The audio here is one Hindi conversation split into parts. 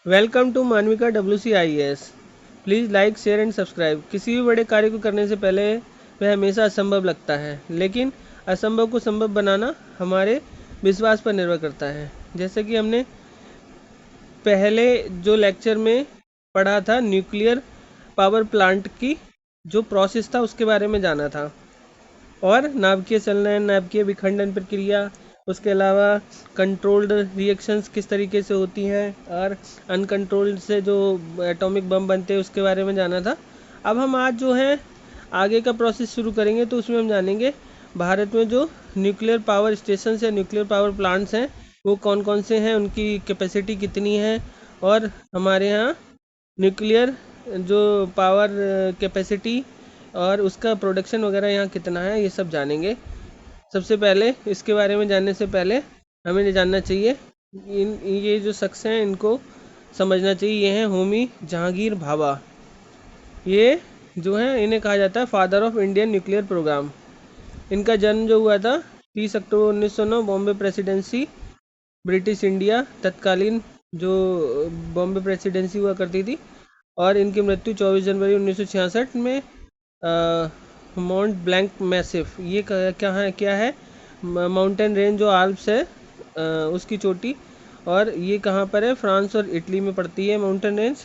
Welcome to Manvika WCIS। Please like share and subscribe. किसी भी बड़े कार्य को करने से पहले वह हमेशा असंभव लगता है, लेकिन असंभव को संभव बनाना हमारे विश्वास पर निर्भर करता है। जैसे कि हमने पहले जो लेक्चर में पढ़ा था, न्यूक्लियर पावर प्लांट की जो प्रोसेस था उसके बारे में जाना था, और नाभिकीय संलयन, नाभिकीय विखंडन प्रक्रिया, उसके अलावा कंट्रोल्ड रिएक्शंस किस तरीके से होती हैं, और अनकंट्रोल्ड से जो एटॉमिक बम बनते हैं उसके बारे में जाना था। अब हम आज जो है आगे का प्रोसेस शुरू करेंगे, तो उसमें हम जानेंगे भारत में जो न्यूक्लियर पावर स्टेशन या न्यूक्लियर पावर प्लांट्स हैं वो कौन कौन से हैं, उनकी कैपेसिटी कितनी है, और हमारे यहाँ न्यूक्लियर जो पावर कैपेसिटी और उसका प्रोडक्शन वगैरह यहाँ कितना है, ये सब जानेंगे। सबसे पहले इसके बारे में जानने से पहले हमें ये जानना चाहिए, ये जो शख्स हैं इनको समझना चाहिए। ये हैं होमी जहांगीर भाभा। ये जो है इन्हें कहा जाता है father of Indian nuclear programme. इनका जन्म जो हुआ था 30 अक्टूबर 1909 बॉम्बे प्रेसिडेंसी, ब्रिटिश इंडिया, तत्कालीन जो बॉम्बे प्रेसिडेंसी हुआ करती थी, और इनकी मृत्यु 24 जनवरी 1966 में माउंट ब्लैंक मैसिफ, ये क्या है माउंटेन रेंज जो आल्प्स है उसकी चोटी, और ये कहाँ पर है, फ्रांस और इटली में पड़ती है माउंटेन रेंज।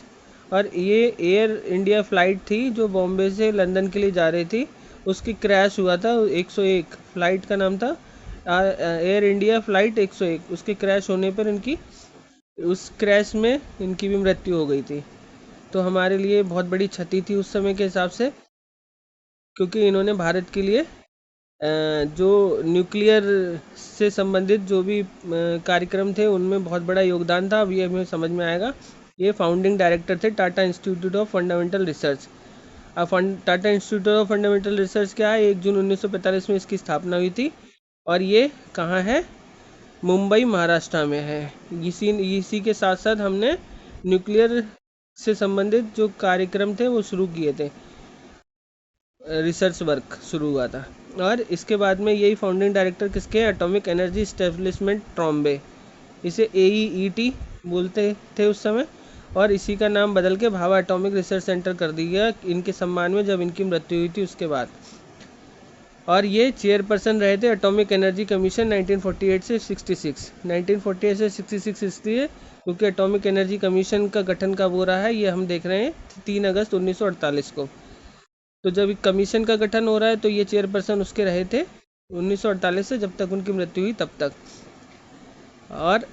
और ये एयर इंडिया फ़्लाइट थी जो बॉम्बे से लंदन के लिए जा रही थी, उसकी क्रैश हुआ था 101, फ़्लाइट का नाम था एयर इंडिया फ़्लाइट 101। उसके क्रैश होने पर इनकी उस क्रैश में इनकी भी मृत्यु हो गई थी। तो हमारे लिए बहुत बड़ी क्षति थी उस समय के हिसाब से, क्योंकि इन्होंने भारत के लिए जो न्यूक्लियर से संबंधित जो भी कार्यक्रम थे उनमें बहुत बड़ा योगदान था। अब ये हमें समझ में आएगा। ये फाउंडिंग डायरेक्टर थे Tata institute of fundamental research. अब Tata institute of fundamental research क्या है, 1 जून 1945 में इसकी स्थापना हुई थी, और ये कहाँ है, मुंबई महाराष्ट्र में है। इसी के साथ साथ हमने न्यूक्लियर से संबंधित जो कार्यक्रम थे वो शुरू किए थे, रिसर्च वर्क शुरू हुआ था। और इसके बाद में यही फाउंडिंग डायरेक्टर किसके हैं, एटॉमिक एनर्जी एस्टेब्लिशमेंट ट्रॉम्बे, इसे AEET बोलते थे उस समय, और इसी का नाम बदल के भाभा एटॉमिक रिसर्च सेंटर कर दिया गया इनके सम्मान में जब इनकी मृत्यु हुई थी उसके बाद। और ये चेयरपर्सन रहे थे एटॉमिक एनर्जी कमीशन 1948 से 66। 1948 से 66 इसलिए क्योंकि एटॉमिक एनर्जी कमीशन का गठन कब हो रहा है, ये हम देख रहे हैं 3 अगस्त 1948 को। तो जब कमीशन का गठन हो रहा है तो ये चेयरपर्सन उसके रहे थे 1948 से जब तक उनकी मृत्यु हुई तब तक। और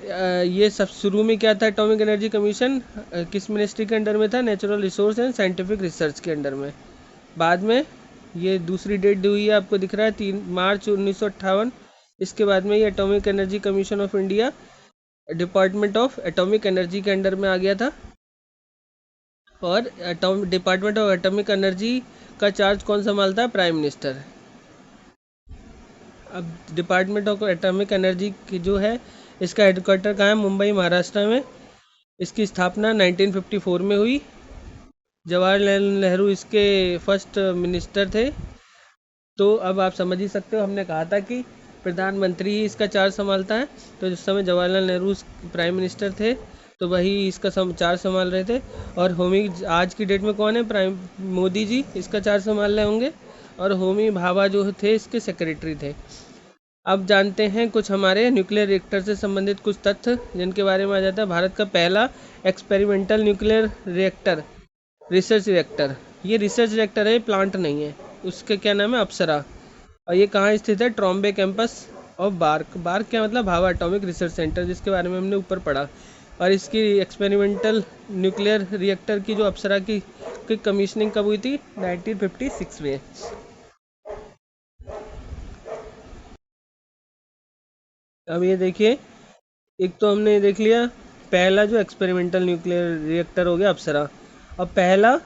ये सब शुरू में क्या था, एटॉमिक एनर्जी कमीशन किस मिनिस्ट्री के अंडर में था, natural resource and scientific research के अंडर में। बाद में ये दूसरी डेट दी हुई है, आपको दिख रहा है 3 मार्च 1958। इसके बाद में ये atomic energy commission of India department of atomic energy के अंडर में आ गया था। और डिपार्टमेंट ऑफ एटॉमिक एनर्जी का चार्ज कौन संभालता है, प्राइम मिनिस्टर। अब डिपार्टमेंट ऑफ एटॉमिक एनर्जी की जो है इसका हेडक्वार्टर कहाँ है, मुंबई महाराष्ट्र में। इसकी स्थापना 1954 में हुई। जवाहरलाल नेहरू इसके फर्स्ट मिनिस्टर थे। तो अब आप समझ ही सकते हो, हमने कहा था कि प्रधानमंत्री ही इसका चार्ज संभालता है, तो जिस समय जवाहरलाल नेहरू प्राइम मिनिस्टर थे तो वही इसका चार्ज संभाल रहे थे। और होमी आज की डेट में कौन है, प्राइम मोदी जी इसका चार्ज संभाल रहे होंगे, और होमी भाभा जो थे इसके सेक्रेटरी थे। अब जानते हैं कुछ हमारे न्यूक्लियर रिएक्टर से संबंधित कुछ तथ्य जिनके बारे में आ जाता है। भारत का पहला experimental nuclear reactor, research reactor, ये रिसर्च रिएक्टर है, प्लांट नहीं है, उसका क्या नाम है, अप्सरा। और ये कहाँ स्थित है, Trombay campus of BARC. BARC क्या मतलब, भाभा एटॉमिक रिसर्च सेंटर, जिसके बारे में हमने ऊपर पढ़ा। और इसकी एक्सपेरिमेंटल न्यूक्लियर रिएक्टर की जो अप्सरा की कमीशनिंग कब हुई थी, 1956 में। अब ये देखिए, एक तो हमने देख लिया पहला जो एक्सपेरिमेंटल न्यूक्लियर रिएक्टर हो गया अप्सरा। अब पहला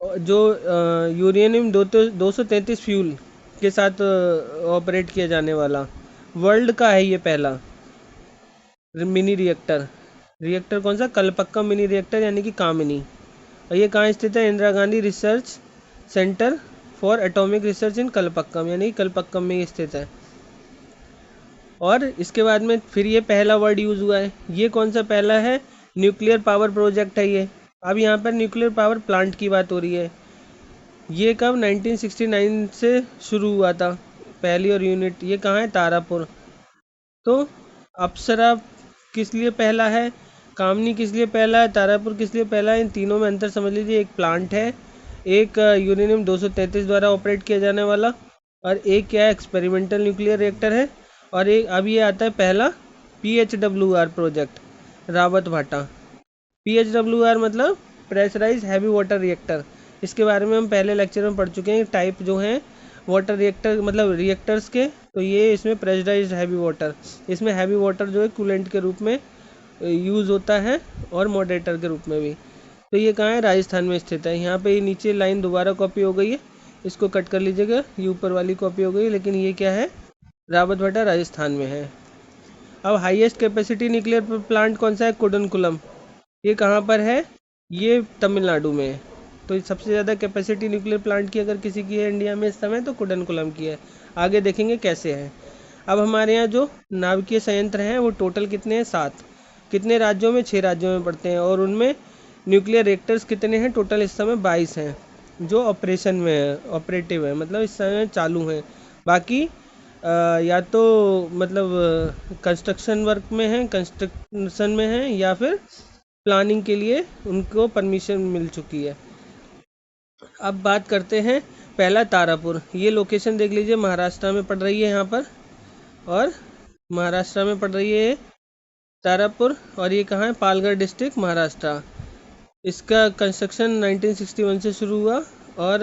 जो यूरेनियम 233 फ्यूल के साथ ऑपरेट किया जाने वाला वर्ल्ड का है ये पहला मिनी रिएक्टर। रिएक्टर कौन सा, कलपक्कम मिनी रिएक्टर यानी कि कामिनी। और ये कहाँ स्थित है, Indira Gandhi research centre for atomic research इन कलपक्कम, यानी कलपक्कम में स्थित है। और इसके बाद में फिर ये पहला वर्ड यूज़ हुआ है, ये कौन सा पहला है, न्यूक्लियर पावर प्रोजेक्ट है ये। अब यहाँ पर न्यूक्लियर पावर प्लांट की बात हो रही है। ये कब 1969 से शुरू हुआ था पहली और यूनिट। ये कहाँ है, तारापुर। तो अप्सरा किस लिए पहला है, कामनी किस लिए पहला है, तारापुर किस लिए पहला है, इन तीनों में अंतर समझ लीजिए। एक प्लांट है, एक यूरेनियम 233 द्वारा ऑपरेट किया जाने वाला, और एक क्या है, एक्सपेरिमेंटल न्यूक्लियर रिएक्टर है। और एक अब ये आता है पहला PHWR प्रोजेक्ट, रावत भाटा। PHWR मतलब प्रेशराइज हैवी वाटर रिएक्टर। इसके बारे में हम पहले लेक्चर में पढ़ चुके हैं। टाइप जो हैं वाटर रिएक्टर मतलब रिएक्टर्स के, तो ये इसमें प्रेशराइज हैवी वाटर, इसमें हैवी वाटर जो है कूलेंट के रूप में यूज़ होता है और मॉडरेटर के रूप में भी। तो ये कहाँ है, राजस्थान में स्थित है। यहाँ पे ये नीचे लाइन दोबारा कॉपी हो गई है, इसको कट कर लीजिएगा, ये ऊपर वाली कॉपी हो गई, लेकिन ये क्या है, रावत भाटा राजस्थान में है। अब हाईएस्ट कैपेसिटी न्यूक्लियर प्लांट कौन सा है, कुडनकुलम। ये कहाँ पर है, ये तमिलनाडु में है। तो सबसे ज़्यादा कैपेसिटी न्यूक्लियर प्लांट की अगर किसी की है इंडिया में इस समय, तो कुडनकुलम की है। आगे देखेंगे कैसे है। अब हमारे यहाँ जो नाभिकीय संयंत्र हैं वो टोटल कितने हैं, 7। कितने राज्यों में, 6 राज्यों में पड़ते हैं। और उनमें न्यूक्लियर रिएक्टर्स कितने हैं, टोटल इस समय 22 हैं जो ऑपरेशन में है, ऑपरेटिव है, मतलब इस समय चालू हैं। बाकी या तो मतलब कंस्ट्रक्शन वर्क में हैं, कंस्ट्रक्शन में हैं, या फिर प्लानिंग के लिए उनको परमिशन मिल चुकी है। अब बात करते हैं पहला तारापुर। ये लोकेशन देख लीजिए, महाराष्ट्र में पड़ रही है यहाँ पर, और महाराष्ट्र में पड़ रही है तारापुर। और ये कहाँ है, पालघर डिस्ट्रिक्ट, महाराष्ट्र। इसका कंस्ट्रक्शन 1961 से शुरू हुआ, और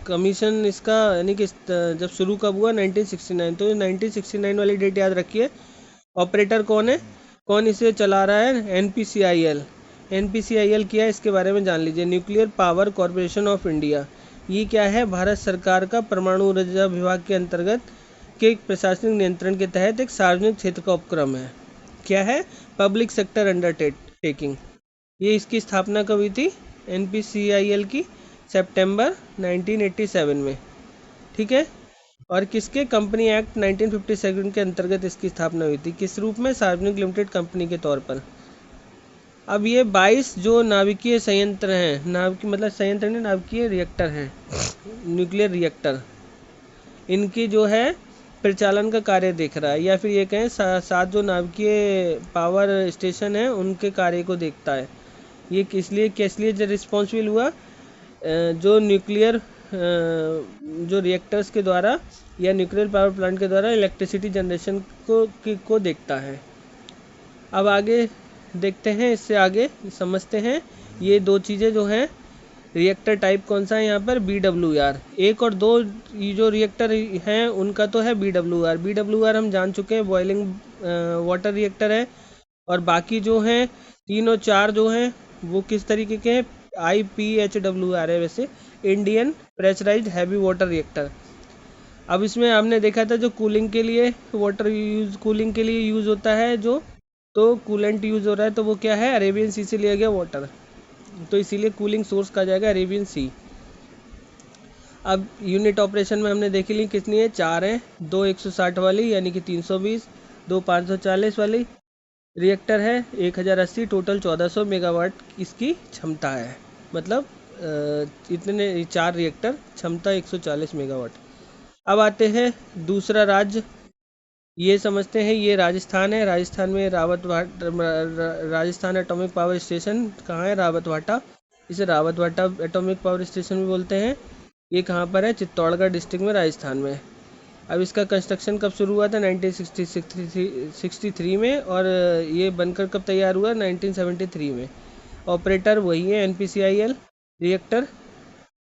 कमीशन इसका यानी कि जब शुरू कब हुआ, 1969। तो 1969 वाली डेट याद रखिए। ऑपरेटर कौन है, कौन इसे चला रहा है, NPCIL। NPCIL क्या है, इसके बारे में जान लीजिए। Nuclear power corporation of India. ये क्या है, भारत सरकार का परमाणु ऊर्जा विभाग के अंतर्गत के प्रशासनिक नियंत्रण के तहत एक सार्वजनिक क्षेत्र का उपक्रम है। क्या है, पब्लिक सेक्टर अंडरटेकिंग। ये इसकी स्थापना कब हुई थी, NPCIL की, सितंबर 1987 में। ठीक है। और किसके, कंपनी एक्ट 1957 के अंतर्गत इसकी स्थापना हुई थी। किस रूप में, सार्वजनिक लिमिटेड कंपनी के तौर पर। अब ये 22 जो नाभिकीय संयंत्र हैं, नाभिकीय मतलब संयंत्र नहीं, नाभिकीय रिएक्टर हैं, न्यूक्लियर रिएक्टर, इनकी जो है परिचालन का कार्य देख रहा है, या फिर ये कहें 7 जो नाभिकीय पावर स्टेशन हैं उनके कार्य को देखता है। ये किस लिए रिस्पॉन्सिबल हुआ, जो न्यूक्लियर जो रिएक्टर्स के द्वारा या न्यूक्लियर पावर प्लांट के द्वारा इलेक्ट्रिसिटी जनरेशन को देखता है। अब आगे देखते हैं, इससे आगे समझते हैं ये दो चीज़ें जो हैं। रिएक्टर टाइप कौन सा है यहाँ पर, BWR। 1 और 2 ये जो रिएक्टर हैं उनका तो है BWR। BWR हम जान चुके हैं, बॉइलिंग वाटर रिएक्टर है। और बाकी जो हैं 3 और 4 जो हैं वो किस तरीके के हैं, IPHWR है, वैसे Indian pressurised heavy water reactor. अब इसमें हमने देखा था जो कूलिंग के लिए कूलिंग के लिए यूज़ होता है, जो तो कूलेंट यूज़ हो रहा है, तो वो क्या है, अरेबियन सी से लिया गया वाटर, तो इसीलिए कूलिंग सोर्स कहा जाएगा अरेबियन सी। अब यूनिट ऑपरेशन में हमने देखी ली कितनी है, 4 हैं। 2 160 वाली यानी कि 320, 2 540 वाली रिएक्टर है, 1080, टोटल 1400 मेगावाट इसकी क्षमता है। मतलब इतने 4 रिएक्टर, क्षमता 140 मेगावाट। अब आते हैं दूसरा राज्य, ये समझते हैं, ये राजस्थान है। राजस्थान में राजस्थान एटॉमिक पावर स्टेशन कहाँ है, रावत भाटा। इसे रावत भाटा एटॉमिक पावर स्टेशन भी बोलते हैं। ये कहाँ पर है, चित्तौड़गढ़ डिस्ट्रिक्ट में, राजस्थान में। अब इसका कंस्ट्रक्शन कब शुरू हुआ था, 1963 में, और ये बनकर कब तैयार हुआ, 1973 में। ऑपरेटर वही है, NPCIL। रिएक्टर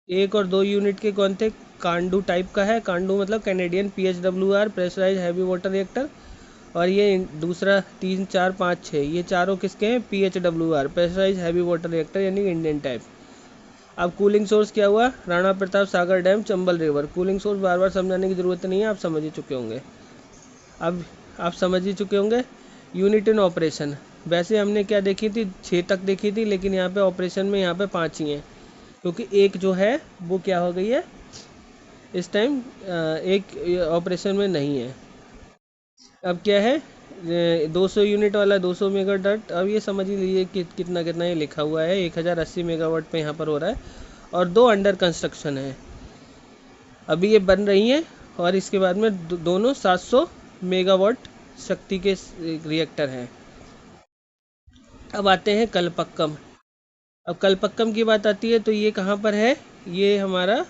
1 और 2 यूनिट के कौन थे, कांडू टाइप का है, कांडू मतलब Canadian PHWR pressurise heavy water reactor. और ये दूसरा 3 4 5 6 ये चारों किसके हैं, PHWR pressurise heavy water reactor यानी इंडियन टाइप। अब कूलिंग सोर्स क्या हुआ, Rana Pratap Sagar dam, Chambal river. Cooling source बार बार समझाने की ज़रूरत नहीं है, आप समझ ही चुके होंगे। अब आप समझ ही चुके होंगे यूनिट इन ऑपरेशन। वैसे हमने क्या देखी थी, 6 तक देखी थी, लेकिन यहाँ पे ऑपरेशन में यहाँ पे 5 ही हैं, क्योंकि एक जो है वो क्या हो गई है इस टाइम, एक ऑपरेशन में नहीं है। अब क्या है, 200 यूनिट वाला 200 मेगावाट। अब ये समझ ही लीजिए कि कितना कितना ये लिखा हुआ है, 1080 मेगावाट पे यहाँ पर हो रहा है, और 2 अंडर कंस्ट्रक्शन है, अभी ये बन रही हैं, और इसके बाद में दोनों 700 मेगावाट शक्ति के रिएक्टर हैं। अब आते हैं कलपक्कम। अब कलपक्कम की बात आती है तो ये कहाँ पर है, ये हमारा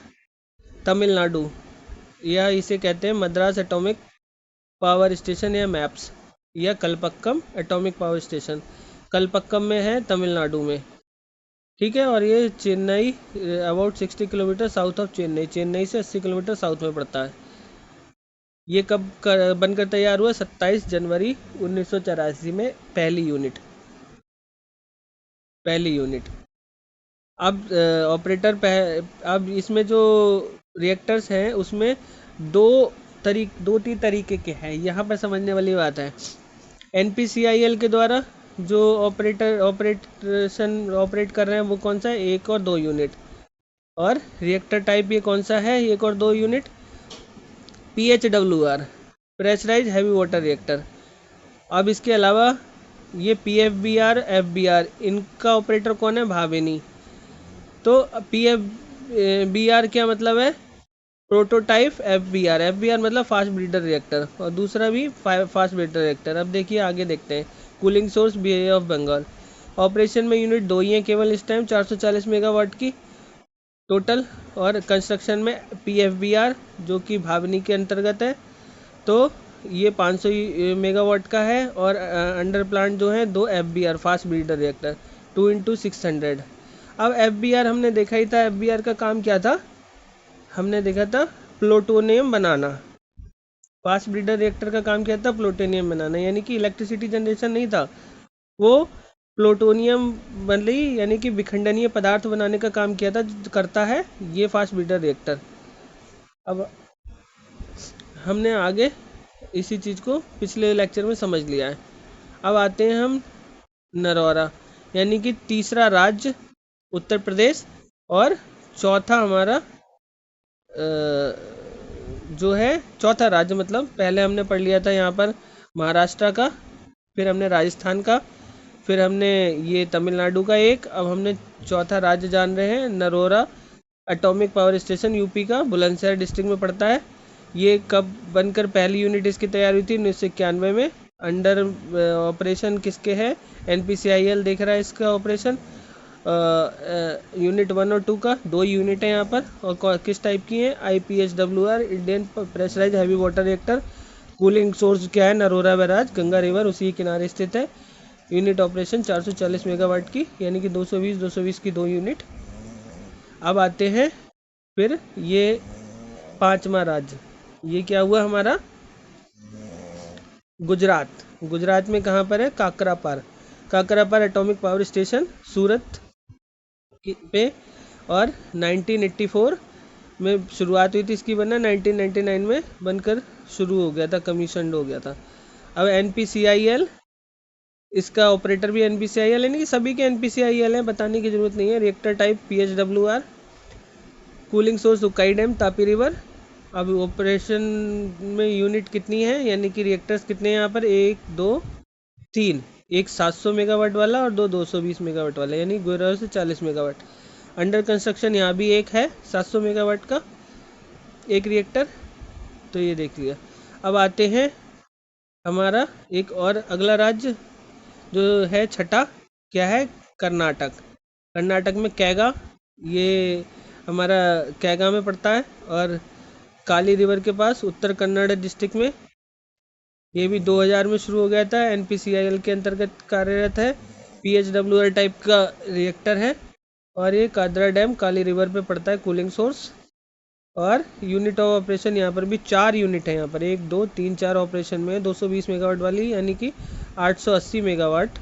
तमिलनाडु, या इसे कहते हैं मद्रास एटॉमिक पावर स्टेशन या मैप्स, या Kalpakkam atomic power station, Kalpakkam में है तमिलनाडु में, ठीक है। और ये Chennai about 60 kilometre south of Chennai, Chennai से 80 किलोमीटर साउथ में पड़ता है। ये कब बनकर तैयार हुआ, 27 जनवरी 1984 में पहली यूनिट। अब अब इसमें जो रिएक्टर्स हैं उसमें दो तीन तरीके के हैं, यहाँ पर समझने वाली बात है। NPCIL के द्वारा जो ऑपरेट कर रहे हैं वो कौन सा है, 1 और 2 यूनिट। और रिएक्टर टाइप ये कौन सा है, 1 और 2 unit, PHWR pressurise heavy water reactor. अब इसके अलावा ये PFBR FBR इनका ऑपरेटर कौन है, भावेनी। तो PFBR क्या मतलब है, प्रोटोटाइप FBR मतलब फास्ट ब्रीडर रिएक्टर, और दूसरा भी फास्ट ब्रीडर रिएक्टर। अब देखिए आगे देखते हैं। Cooling source Bay of Bengal, operation में यूनिट 2 ही हैं केवल इस टाइम, 440 मेगावाट की टोटल, और कंस्ट्रक्शन में PFBR जो कि भावनी के अंतर्गत है, तो ये 500 मेगावाट का है, और अंडर प्लांट जो है 2 FBR fast breeder reactor 2x600। अब FBR हमने देखा ही था, FBR का काम क्या था, हमने देखा था प्लूटोनियम बनाना। फास्ट ब्रीडर रिएक्टर का काम क्या था, प्लूटोनियम बनाना, यानी कि इलेक्ट्रिसिटी जनरेशन नहीं था, वो प्लूटोनियम बन रही, यानी कि विखंडनीय पदार्थ बनाने का काम किया था, करता है ये फास्ट ब्रीडर रिएक्टर। अब हमने आगे इसी चीज़ को पिछले लेक्चर में समझ लिया है। अब आते हैं हम नरोरा, यानी कि तीसरा राज्य उत्तर प्रदेश, और चौथा हमारा जो है चौथा राज्य, मतलब पहले हमने पढ़ लिया था यहाँ पर महाराष्ट्र का, फिर हमने राजस्थान का, फिर हमने ये तमिलनाडु का एक, अब हमने चौथा राज्य जान रहे हैं Narora atomic power station, UP का बुलंदशहर डिस्ट्रिक्ट में पड़ता है। ये कब बनकर पहली यूनिट इसकी तैयार हुई थी, 1991 में। अंडर ऑपरेशन किसके है, NPCIL देख रहा है इसका ऑपरेशन। यूनिट 1 और 2 का 2 यूनिट है यहाँ पर, और किस टाइप की है, IPHWR Indian pressurise heavy water reactor. Cooling source क्या है, नरोरा बैराज, गंगा रिवर उसी किनारे स्थित है। यूनिट ऑपरेशन 440 मेगावाट की, यानी कि 220 की 2 यूनिट। अब आते हैं फिर ये पांचवा राज्य, ये क्या हुआ हमारा, गुजरात में कहाँ पर है, काकरापार एटॉमिक पावर स्टेशन सूरत पे, और 1984 में शुरुआत हुई थी इसकी बनना, 1999 में बनकर शुरू हो गया था, कमीशन हो गया था। अब NPCIL, इसका ऑपरेटर भी NPCIL, यानी कि सभी के NPCIL है, बताने की जरूरत नहीं है। Reactor type PHWR, cooling source Ukai dam Tapi river. अब ऑपरेशन में यूनिट कितनी है, यानी कि रिएक्टर्स कितने हैं यहाँ पर, 1 2 3, एक 700 मेगावाट वाला और 220 मेगावाट वाला, यानी 12 से 40 मेगावाट। अंडर कंस्ट्रक्शन यहाँ भी एक है 700 मेगावाट का एक रिएक्टर, तो ये देख लिया। अब आते हैं हमारा एक और अगला राज्य जो है छठा, क्या है, कर्नाटक में कैगा, ये हमारा कैगा में पड़ता है, और काली रिवर के पास उत्तर कन्नड़ डिस्ट्रिक्ट में। ये भी 2000 में शुरू हो गया था, NPCIL के अंतर्गत कार्यरत है, PHWR टाइप का रिएक्टर है, और ये कादरा डैम काली रिवर पे पड़ता है, कूलिंग सोर्स। और यूनिट ऑफ ऑपरेशन यहाँ पर भी 4 यूनिट है, यहाँ पर 1 2 3 4 ऑपरेशन में, 220 मेगावाट वाली, यानी कि 880 मेगावाट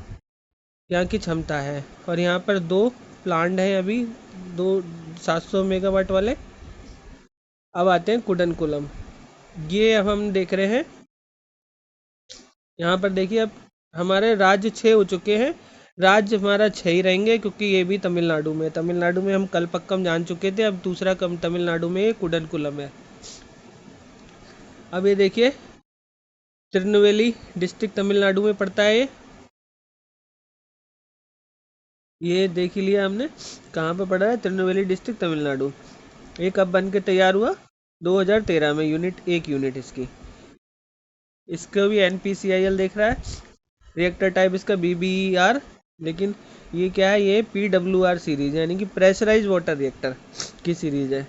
यहाँ की क्षमता है। और यहाँ पर 2 प्लांट हैं अभी, 2 700 मेगावाट वाले। अब आते हैं कुडनकुलम, ये अब हम देख रहे हैं यहाँ पर, देखिए अब हमारे राज्य 6 हो चुके हैं, राज्य हमारा 6 ही रहेंगे, क्योंकि ये भी तमिलनाडु में हम कलपक्कम जान चुके थे, अब दूसरा तमिलनाडु में कुडनकुलम है। अब ये देखिए तिरुनेलवेली डिस्ट्रिक्ट तमिलनाडु में पड़ता है ये देख ही लिया हमने कहाँ पे पड़ा है, तिरुनेलवेली डिस्ट्रिक्ट तमिलनाडु। ये कब बन के तैयार हुआ, 2013 में, एक यूनिट इसकी। इसका भी NPCIL देख रहा है। रिएक्टर टाइप इसका BBER, लेकिन ये क्या है, ये PWR सीरीज है, यानी कि प्रेशराइज वाटर रिएक्टर की सीरीज है।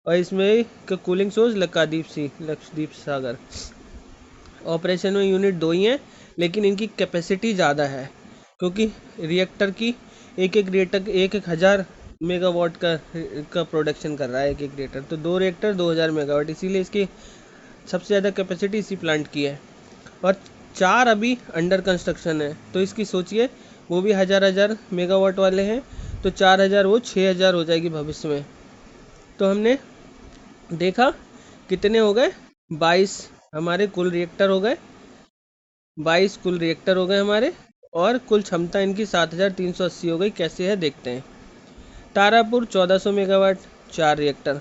और इसमें कूलिंग सोर्स लक्षद्वीप सागर। ऑपरेशन में यूनिट 2 ही हैं, लेकिन इनकी कैपेसिटी ज़्यादा है, क्योंकि रिएक्टर की एक रिएक्टर 1000 मेगावाट का प्रोडक्शन कर रहा है एक रिएक्टर। तो 2 रिएक्टर 2000 मेगावाट, इसीलिए इसकी सबसे ज़्यादा कैपेसिटी इसी प्लांट की है। और 4 अभी अंडर कंस्ट्रक्शन है, तो इसकी सोचिए वो भी 1000 मेगावाट वाले हैं, तो 4000 वो 6000 हो जाएगी भविष्य में। तो हमने देखा कितने हो गए, 22 हमारे कुल रिएक्टर हो गए, 22 कुल रिएक्टर हो गए हमारे, और कुल क्षमता इनकी 7380 हो गई। कैसे है देखते हैं। Tarapur 1400 megawatt 4 reactor,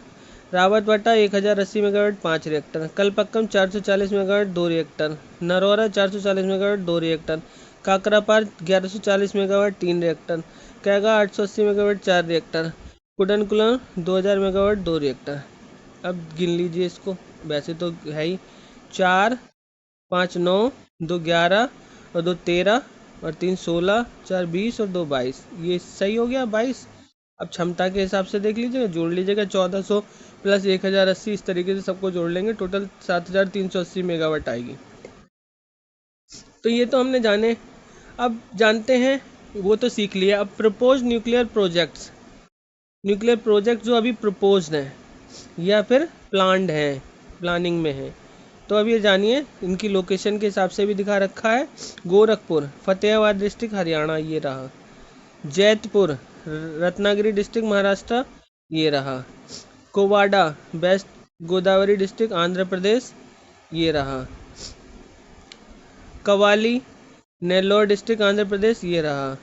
Rawatbhata 1080 megawatt 5 reactor, Kalpakkam 440 megawatt 2 reactor, Narora 440 megawatt 2 reactor, Kakrapar 1140 megawatt 3 reactor, Kaiga 880 megawatt 4 reactor, Kudankulam 2000 megawatt 2 reactor. अब गिन लीजिए इसको, वैसे तो है ही 4 5 9 2 11 और 2 13 और 3 16 4 20 और 2 22, ये सही हो गया 22। अब क्षमता के हिसाब से देख लीजिएगा, जोड़ लीजिएगा 1400 प्लस 1080, इस तरीके से सबको जोड़ लेंगे, टोटल 7380 मेगावाट आएगी। तो ये तो हमने जाने। अब जानते हैं, वो तो सीख लिया। अब प्रपोज न्यूक्लियर प्रोजेक्ट जो अभी प्रपोज्ड हैं या फिर प्लान्ड हैं, प्लानिंग में है, तो अब ये जानिए। इनकी लोकेशन के हिसाब से भी दिखा रखा है। गोरखपुर फतेहाबाद डिस्ट्रिक्ट हरियाणा, ये रहा। जैतपुर रत्नागिरी डिस्ट्रिक्ट महाराष्ट्र, ये रहा। कोवाडा वेस्ट गोदावरी डिस्ट्रिक्ट आंध्र प्रदेश, ये रहा। कवाली नेल्लोर डिस्ट्रिक्ट आंध्र प्रदेश, ये रहा।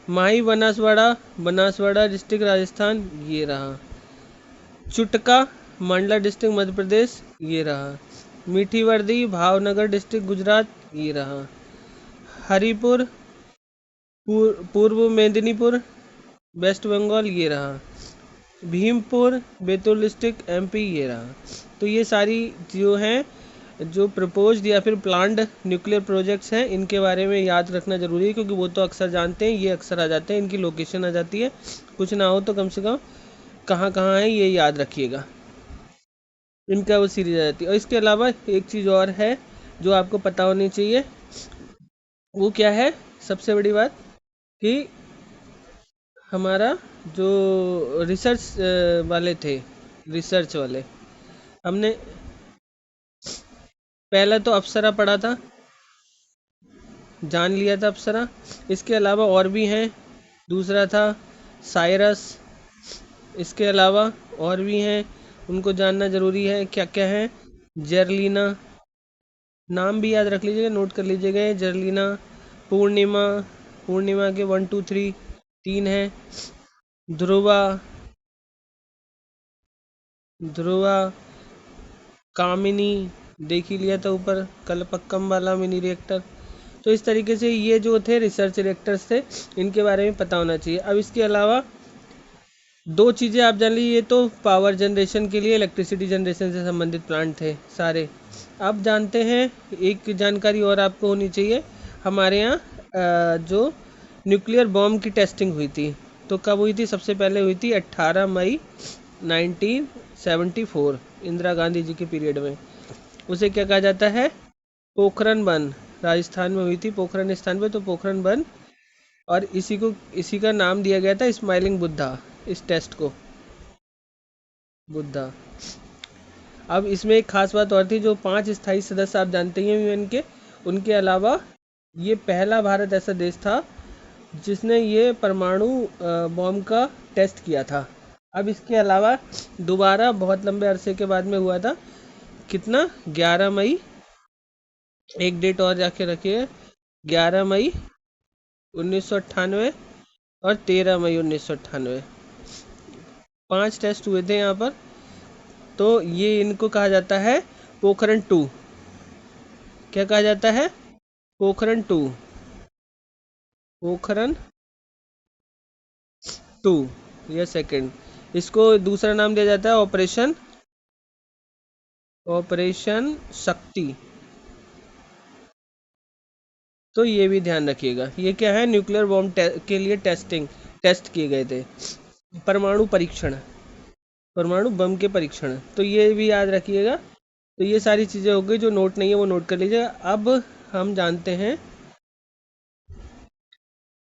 माही बनासवाड़ा डिस्ट्रिक्ट राजस्थान, ये रहा। चुटका मंडला डिस्ट्रिक्ट मध्य प्रदेश, ये रहा। मीठी वर्दी भावनगर डिस्ट्रिक्ट गुजरात, ये रहा। हरिपुर पूर्व मेदिनीपुर वेस्ट बंगाल, ये रहा। भीमपुर बैतूल डिस्ट्रिक्ट MP, ये रहा। तो ये सारी जो हैं, जो प्रपोज्ड या फिर प्लान्ड न्यूक्लियर प्रोजेक्ट्स हैं, इनके बारे में याद रखना ज़रूरी है, क्योंकि वो तो अक्सर जानते हैं, ये अक्सर आ जाते हैं, इनकी लोकेशन आ जाती है। कुछ ना हो तो कम से कम कहाँ कहाँ है ये याद रखिएगा, इनका वो सीरीज आ जाती है। और इसके अलावा एक चीज़ और है जो आपको पता होनी चाहिए, वो क्या है, सबसे बड़ी बात कि हमारा जो रिसर्च वाले हमने पहला तो अप्सरा पढ़ा था, जान लिया था अप्सरा। इसके अलावा और भी हैं, दूसरा था साइरस। इसके अलावा और भी हैं, उनको जानना ज़रूरी है, क्या क्या है। जर्लिना, नाम भी याद रख लीजिएगा, नोट कर लीजिएगा। जर्लिना, पूर्णिमा के 1 2 3 3 हैं। ध्रुवा, कामिनी देख ही लिया था ऊपर, कलपक्कम वाला मिनी रिएक्टर। तो इस तरीके से ये जो थे रिसर्च रिएक्टर्स थे, इनके बारे में पता होना चाहिए। अब इसके अलावा 2 चीज़ें आप जान लीजिए, ये तो पावर जनरेशन के लिए, इलेक्ट्रिसिटी जनरेशन से संबंधित प्लांट थे सारे। अब जानते हैं, एक जानकारी और आपको होनी चाहिए, हमारे यहाँ जो न्यूक्लियर बॉम्ब की टेस्टिंग हुई थी, तो कब हुई थी, सबसे पहले हुई थी 18 मई 1974, इंदिरा गांधी जी के पीरियड में। उसे क्या कहा जाता है, पोखरण 1, राजस्थान में हुई थी, पोखरण स्थान पे, तो पोखरण 1। और इसी का नाम दिया गया था स्माइलिंग बुद्धा, इस टेस्ट को, बुद्धा। अब इसमें एक खास बात और थी, जो 5 स्थायी सदस्य आप जानते हैं UN के, उनके अलावा ये पहला भारत ऐसा देश था जिसने ये परमाणु बॉम्ब का टेस्ट किया था। अब इसके अलावा दोबारा बहुत लंबे अरसे के बाद में हुआ था, कितना, 11 मई, एक डेट और जाके रखिए, 11 मई 1998 और 13 मई 1998, 5 टेस्ट हुए थे यहाँ पर। तो ये इनको कहा जाता है पोखरण 2। क्या कहा जाता है? पोखरण 2, पोखरण 2 या सेकंड। इसको दूसरा नाम दिया जाता है ऑपरेशन शक्ति। तो ये भी ध्यान रखिएगा। ये क्या है? न्यूक्लियर बॉम्ब के लिए टेस्ट किए गए थे, परमाणु परीक्षण, परमाणु बम के परीक्षण। तो ये भी याद रखिएगा। तो ये सारी चीज़ें हो गई, जो नोट नहीं है वो नोट कर लीजिएगा। अब हम जानते हैं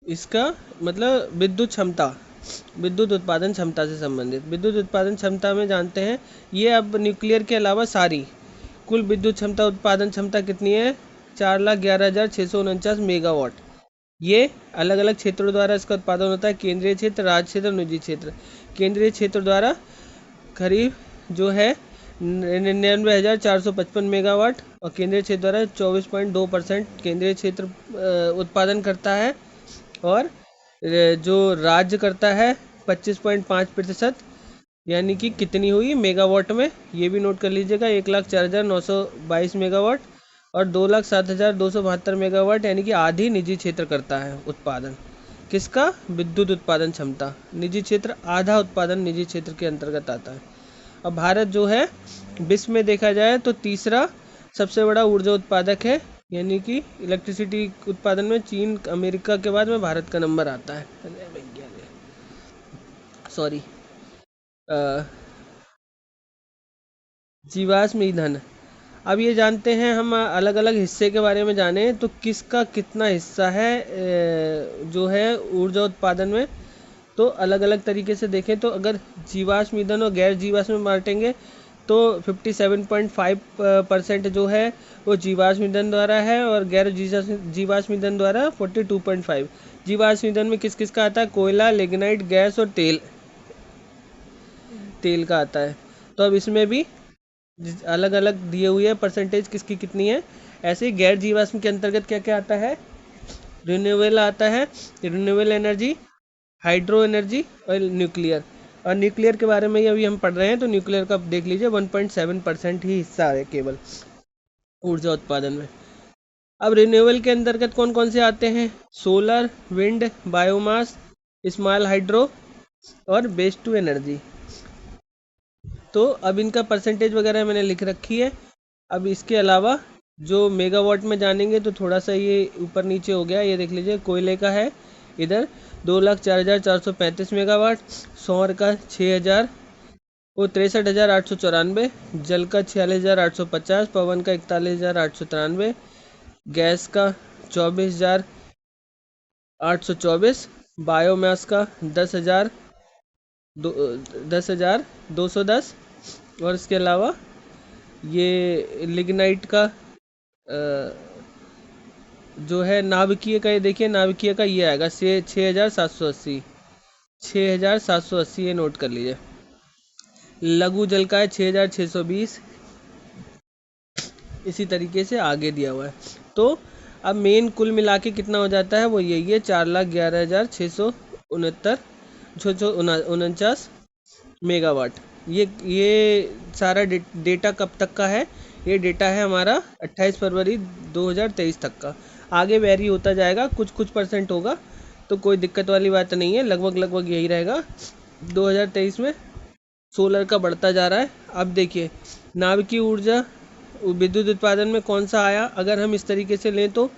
इसका मतलब विद्युत क्षमता, विद्युत उत्पादन क्षमता से संबंधित। विद्युत उत्पादन क्षमता में जानते हैं ये, अब न्यूक्लियर के अलावा सारी कुल विद्युत क्षमता, उत्पादन क्षमता कितनी है? 4,11,649 मेगावाट। ये अलग अलग क्षेत्रों द्वारा इसका उत्पादन होता है, केंद्रीय क्षेत्र, राज्य क्षेत्र, निजी क्षेत्र। केंद्रीय क्षेत्र द्वारा करीब जो है 99,455 मेगावाट, और केंद्रीय क्षेत्र द्वारा 24.2% केंद्रीय क्षेत्र उत्पादन करता है, और जो राज्य करता है 25.5%, यानी कि कितनी हुई मेगावाट में, ये भी नोट कर लीजिएगा। 1,04,922 मेगावाट और 2,07,272 मेगावाट, यानी कि आधी निजी क्षेत्र करता है उत्पादन। किसका? विद्युत उत्पादन क्षमता। निजी क्षेत्र आधा उत्पादन निजी क्षेत्र के अंतर्गत आता है। अब भारत जो है विश्व में देखा जाए तो तीसरा सबसे बड़ा ऊर्जा उत्पादक है, यानी कि इलेक्ट्रिसिटी उत्पादन में चीन, अमेरिका के बाद में भारत का नंबर आता है। सॉरी, जीवाश्म ईंधन। अब ये जानते हैं हम, अलग अलग हिस्से के बारे में जाने तो किसका कितना हिस्सा है जो है ऊर्जा उत्पादन में। तो अलग अलग तरीके से देखें तो अगर जीवाश्म ईंधन और गैर जीवाश्म में बांटेंगे तो 57.5% जो है वो जीवाश्म ईंधन द्वारा है, और गैर जीवाश्म ईंधन द्वारा 42.5। जीवाश्म ईंधन में किस किस का आता है? कोयला, लिग्नाइट, गैस और तेल का आता है। तो अब इसमें भी अलग अलग दिए हुए हैं परसेंटेज किसकी कितनी है। ऐसे ही गैर जीवाश्म के अंतर्गत क्या क्या आता है? रिन्यूएबल आता है, रिन्यूएबल एनर्जी, हाइड्रो एनर्जी और न्यूक्लियर। और न्यूक्लियर के बारे में अभी हम पढ़ रहे हैं, तो न्यूक्लियर का देख लीजिए 1.7% ही हिस्सा है केवल ऊर्जा उत्पादन में। अब रिन्यूएबल के अंतर्गत कौन कौन से आते हैं? Solar, wind, biomass, small hydro और वेस्ट टू एनर्जी। तो अब इनका परसेंटेज वगैरह मैंने लिख रखी है। अब इसके अलावा जो मेगावाट में जानेंगे तो थोड़ा सा ये ऊपर नीचे हो गया। ये देख लीजिए, कोयले का है इधर 2,04,435 मेगावाट, सौर का 63,894, जल का 46,850, पवन का 41,893, गैस का 24,824, बायोमास का 10,210, और इसके अलावा ये लिग्नाइट का जो है नाभिकीय का, ये देखिए नाभिकीय का ये आएगा 6,780, ये नोट कर लीजिए। लघु जल का है 6,620, इसी तरीके से आगे दिया हुआ है। तो अब मेन कुल मिला के कितना हो जाता है वो यही है, 4,11,649 मेगावाट। ये सारा डेटा कब तक का है? ये डेटा है हमारा 28 फरवरी 2023 तक का। आगे वेरी होता जाएगा, कुछ कुछ परसेंट होगा, तो कोई दिक्कत वाली बात नहीं है, लगभग यही रहेगा। 2023 में सोलर का बढ़ता जा रहा है। अब देखिए नाभिकीय ऊर्जा विद्युत उत्पादन में कौन सा आया? अगर हम इस तरीके से लें तो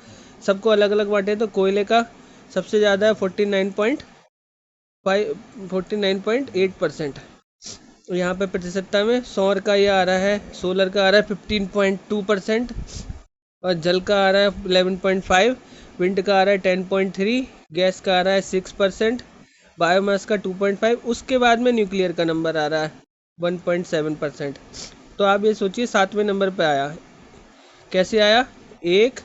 सबको अलग अलग बांटे तो कोयले का सबसे ज़्यादा है 49.8%। यहाँ पे प्रतिशतता में सौर का ये आ रहा है, सोलर का आ रहा है 15.2%, और जल का आ रहा है 11.5, विंड का आ रहा है 10.3, गैस का आ रहा है 6%, बायोमास का 2.5, उसके बाद में न्यूक्लियर का नंबर आ रहा है 1.7%। तो आप ये सोचिए 7वें नंबर पे आया। कैसे आया? 1,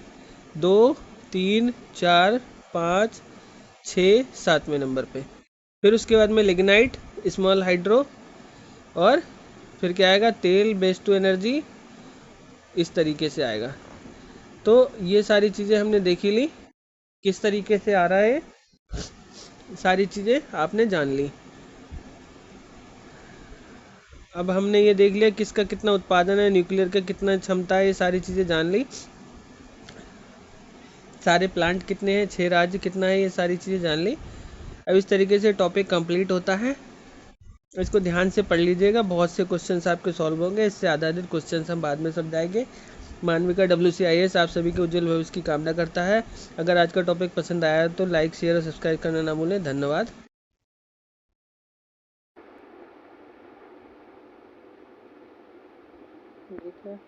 2, 3, 4, 5, 6, 7वें नंबर पे। फिर उसके बाद में लिग्नाइट, स्मॉल हाइड्रो, और फिर क्या आएगा? तेल, वेस्ट टू एनर्जी, इस तरीके से आएगा। तो ये सारी चीज़ें हमने देखी ली, किस तरीके से आ रहा है, सारी चीज़ें आपने जान ली। अब हमने ये देख लिया किसका कितना उत्पादन है, न्यूक्लियर का कितना क्षमता है, ये सारी चीज़ें जान ली। सारे प्लांट कितने हैं, 6 राज्य कितना है, ये सारी चीज़ें जान ली। अब इस तरीके से टॉपिक कंप्लीट होता है। इसको ध्यान से पढ़ लीजिएगा, बहुत से क्वेश्चंस आपके सॉल्व होंगे। इससे आधारित क्वेश्चंस हम बाद में समझाएंगे। मानविका WCIS आप सभी के उज्जवल भविष्य की कामना करता है। अगर आज का टॉपिक पसंद आया तो लाइक, शेयर और सब्सक्राइब करना ना भूलें। धन्यवाद। ठीक है।